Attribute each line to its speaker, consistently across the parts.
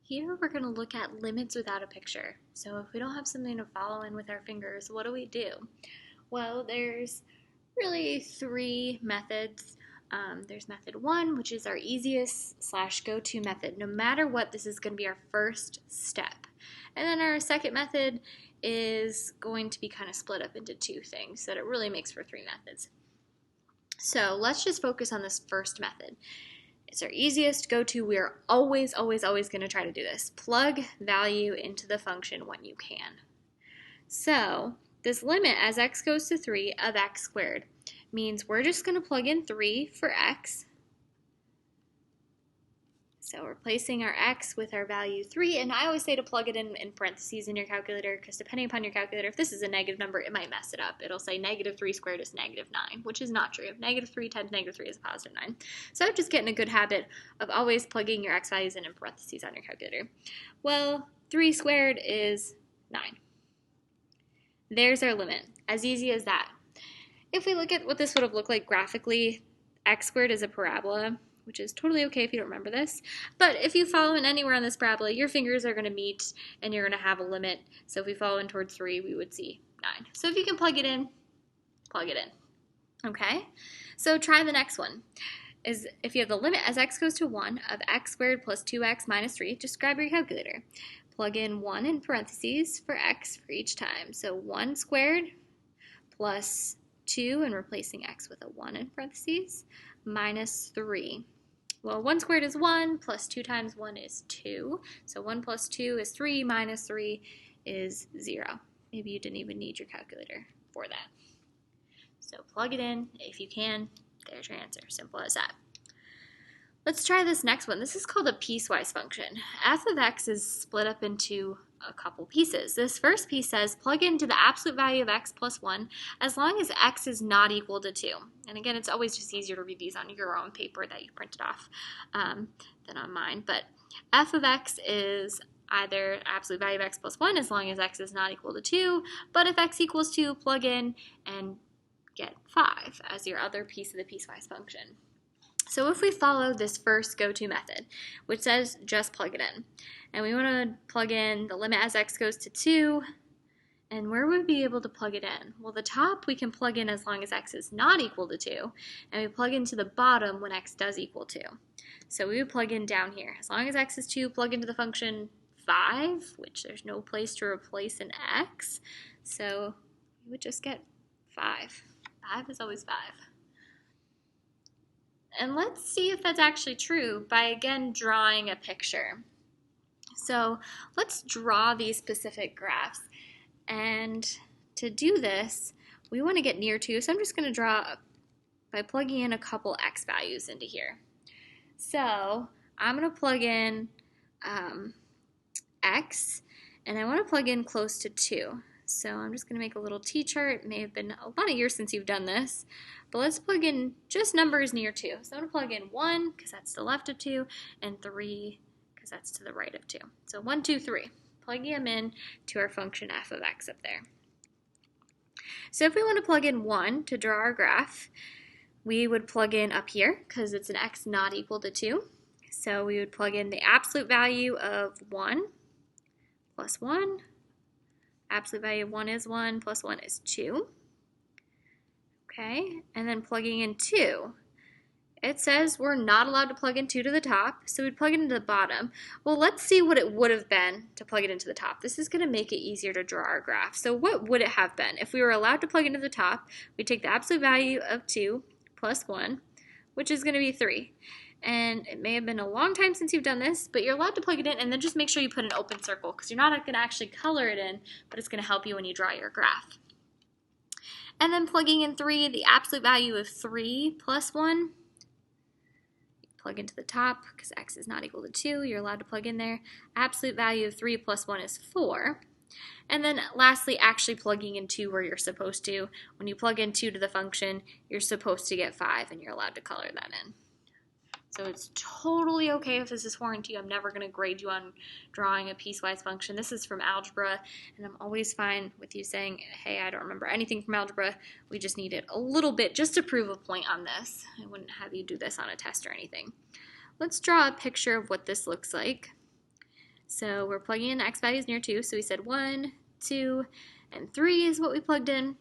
Speaker 1: Here we're going to look at limits without a picture. So if we don't have something to follow in with our fingers, what do? Well, there's really three methods. There's method one, which is our easiest / go-to method. No matter what, this is going to be our first step. And then our second method is going to be kind of split up into two things, so that it really makes for three methods. So let's just focus on this first method. It's our easiest go-to. We are always going to try to do this. Plug value into the function when you can. So this limit as x goes to 3 of x squared means we're just going to plug in 3 for x. So we're replacing our x with our value 3, and I always say to plug it in parentheses in your calculator, because depending upon your calculator, if this is a negative number, it might mess it up. It'll say negative 3 squared is negative 9, which is not true. Negative 3 times negative 3 is a positive 9. So just get in a good habit of always plugging your x values in parentheses on your calculator. Well, 3 squared is 9. There's our limit. As easy as that. If we look at what this would have looked like graphically, x squared is a parabola, which is totally okay if you don't remember this. But if you follow in anywhere on this parabola, your fingers are going to meet and you're going to have a limit. So if we follow in towards 3, we would see 9. So if you can plug it in, plug it in. Okay? So try the next one. Is if you have the limit as x goes to 1 of x squared plus 2x minus 3, just grab your calculator. Plug in 1 in parentheses for x for each time. So 1 squared plus 2, and replacing x with a 1 in parentheses, minus 3. Well, 1 squared is 1, plus 2 times 1 is 2. So 1 plus 2 is 3, minus 3 is 0. Maybe you didn't even need your calculator for that. So plug it in if you can. There's your answer. Simple as that. Let's try this next one. This is called a piecewise function. F of x is split up into a couple pieces. This first piece says plug into the absolute value of x plus 1 as long as x is not equal to 2. And again, it's always just easier to read these on your own paper that you printed off than on mine. But f of x is either absolute value of x plus 1 as long as x is not equal to 2. But if x equals 2, plug in and get 5 as your other piece of the piecewise function. So if we follow this first go-to method, which says just plug it in, and we want to plug in the limit as x goes to 2, and where would we be able to plug it in? Well, the top we can plug in as long as x is not equal to 2, and we plug into the bottom when x does equal 2. So we would plug in down here. As long as x is 2, plug into the function 5, which there's no place to replace an x, so we would just get 5. 5 is always 5. And let's see if that's actually true by, again, drawing a picture. So let's draw these specific graphs. And to do this, we want to get near 2. So I'm just going to draw by plugging in a couple x values into here. So I'm going to plug in x, and I want to plug in close to 2. So I'm just going to make a little t-chart. It may have been a lot of years since you've done this, but let's plug in just numbers near 2. So I'm going to plug in 1, because that's to the left of 2, and 3, because that's to the right of 2. So 1, 2, 3. Plugging them in to our function f of x up there. So if we want to plug in 1 to draw our graph, we would plug in up here, because it's an x not equal to 2. So we would plug in the absolute value of 1 plus 1. Absolute value of 1 is 1, plus 1 is 2. Okay, and then plugging in 2. It says we're not allowed to plug in 2 to the top, so we'd plug it into the bottom. Well, let's see what it would have been to plug it into the top. This is going to make it easier to draw our graph. So what would it have been? If we were allowed to plug into the top, we'd take the absolute value of 2 plus 1, which is going to be 3. And it may have been a long time since you've done this, but you're allowed to plug it in, and then just make sure you put an open circle, because you're not going to actually color it in, but it's going to help you when you draw your graph. And then plugging in 3, the absolute value of 3 plus 1, plug into the top, because x is not equal to 2, you're allowed to plug in there. Absolute value of 3 plus 1 is 4. And then lastly, actually plugging in 2 where you're supposed to. When you plug in 2 to the function, you're supposed to get 5, and you're allowed to color that in. So it's totally okay if this is foreign to you. I'm never going to grade you on drawing a piecewise function. This is from algebra, and I'm always fine with you saying, hey, I don't remember anything from algebra. We just needed a little bit just to prove a point on this. I wouldn't have you do this on a test or anything. Let's draw a picture of what this looks like. So we're plugging in x values near 2. So we said 1, 2, and 3 is what we plugged in.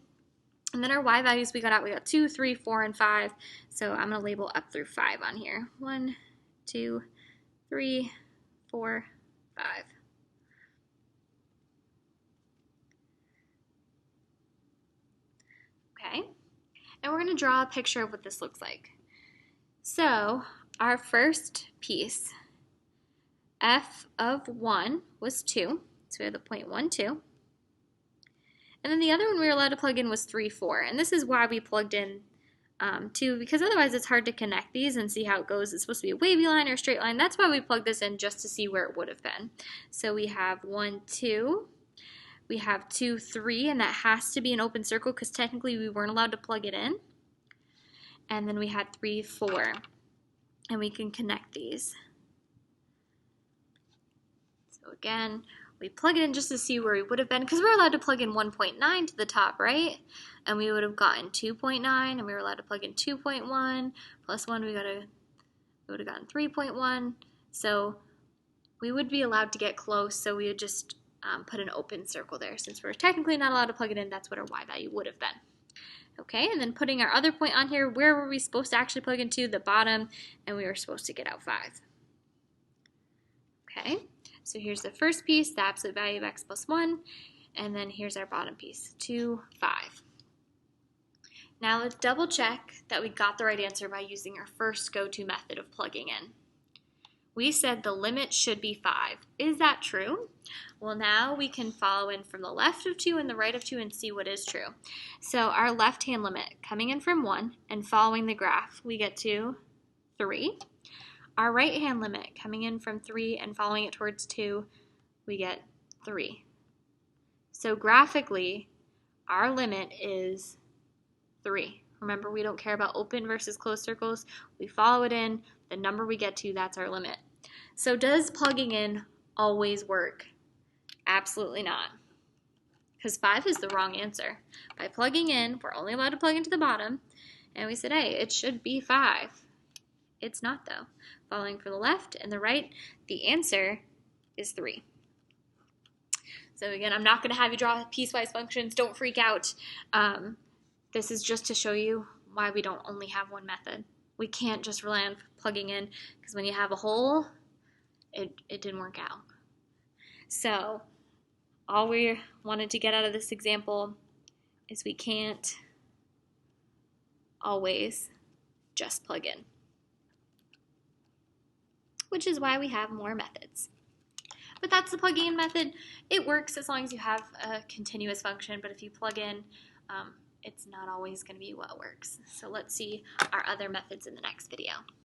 Speaker 1: And then our y values we got 2, 3, 4, and 5. So I'm going to label up through 5 on here. 1, 2, 3, 4, 5. Okay, and we're going to draw a picture of what this looks like. So our first piece, f of 1 was 2, so we have the point 1, 2. And then the other one we were allowed to plug in was 3, 4. And this is why we plugged in 2, because otherwise it's hard to connect these and see how it goes. It's supposed to be a wavy line or a straight line. That's why we plugged this in, just to see where it would have been. So we have 1, 2. We have 2, 3, and that has to be an open circle because technically we weren't allowed to plug it in. And then we had 3, 4. And we can connect these. So again, we plug it in just to see where we would have been, because we're allowed to plug in 1.9 to the top, right? And we would have gotten 2.9, and we were allowed to plug in 2.1, plus 1, we would have gotten 3.1. So we would be allowed to get close, so we would just put an open circle there. Since we're technically not allowed to plug it in, that's what our y value would have been. Okay, and then putting our other point on here, where were we supposed to actually plug into? The bottom, and we were supposed to get out 5. Okay, so here's the first piece, the absolute value of x plus 1, and then here's our bottom piece, 2, 5. Now let's double check that we got the right answer by using our first go-to method of plugging in. We said the limit should be 5. Is that true? Well, now we can follow in from the left of 2 and the right of 2 and see what is true. So our left-hand limit, coming in from 1 and following the graph, we get to 3. Our right-hand limit, coming in from 3 and following it towards 2, we get 3. So graphically, our limit is 3. Remember, we don't care about open versus closed circles. We follow it in. The number we get to, that's our limit. So does plugging in always work? Absolutely not. Because 5 is the wrong answer. By plugging in, we're only allowed to plug into the bottom. And we said, hey, it should be 5. It's not, though. Following from the left and the right, the answer is 3. So again, I'm not going to have you draw piecewise functions. Don't freak out. This is just to show you why we don't only have one method. We can't just rely on plugging in, because when you have a hole, it didn't work out. So all we wanted to get out of this example is we can't always just plug in, which is why we have more methods. But that's the plugging in method. It works as long as you have a continuous function, but if you plug in, it's not always going to be what works. So let's see our other methods in the next video.